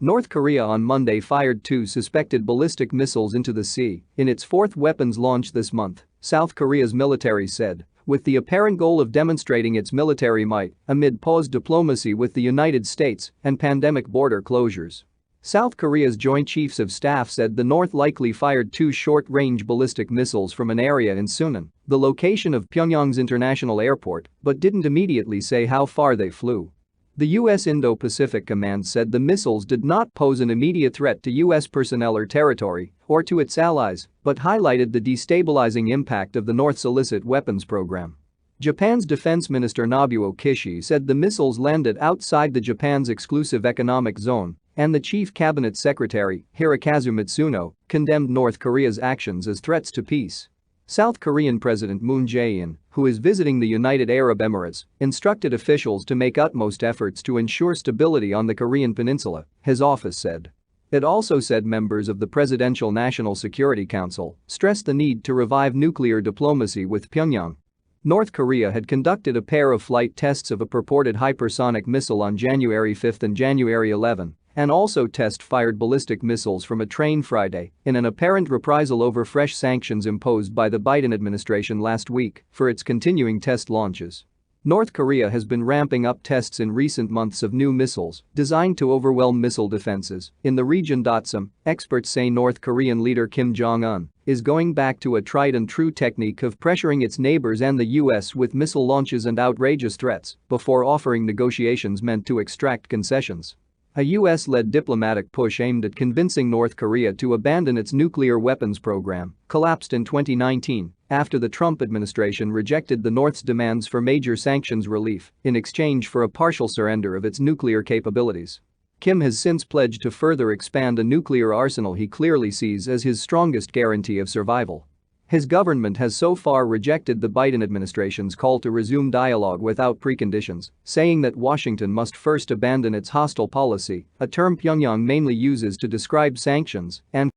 North Korea on Monday fired 2 suspected ballistic missiles into the sea in its 4th weapons launch this month, South Korea's military said, with the apparent goal of demonstrating its military might amid paused diplomacy with the United States and pandemic border closures. South Korea's Joint Chiefs of Staff said the North likely fired 2 short-range ballistic missiles from an area in Sunan, the location of Pyongyang's international airport, but didn't immediately say how far they flew. The U.S. Indo-Pacific Command said the missiles did not pose an immediate threat to U.S. personnel or territory or to its allies, but highlighted the destabilizing impact of the North's illicit weapons program. Japan's Defense Minister Nobuo Kishi said the missiles landed outside the Japan's exclusive economic zone, and the Chief Cabinet Secretary, Hirokazu Matsuno, condemned North Korea's actions as threats to peace. South Korean President Moon Jae-in, who is visiting the United Arab Emirates, instructed officials to make utmost efforts to ensure stability on the Korean peninsula, his office said. It also said members of the Presidential National Security Council stressed the need to revive nuclear diplomacy with Pyongyang. North Korea had conducted a pair of flight tests of a purported hypersonic missile on January 5 and January 11, and also test-fired ballistic missiles from a train Friday in an apparent reprisal over fresh sanctions imposed by the Biden administration last week for its continuing test launches. North Korea has been ramping up tests in recent months of new missiles designed to overwhelm missile defenses in the region. Some experts say North Korean leader Kim Jong-un is going back to a tried-and-true technique of pressuring its neighbors and the U.S. with missile launches and outrageous threats before offering negotiations meant to extract concessions. A U.S.-led diplomatic push aimed at convincing North Korea to abandon its nuclear weapons program collapsed in 2019 after the Trump administration rejected the North's demands for major sanctions relief in exchange for a partial surrender of its nuclear capabilities. Kim has since pledged to further expand a nuclear arsenal he clearly sees as his strongest guarantee of survival. His government has so far rejected the Biden administration's call to resume dialogue without preconditions, saying that Washington must first abandon its hostile policy, a term Pyongyang mainly uses to describe sanctions, and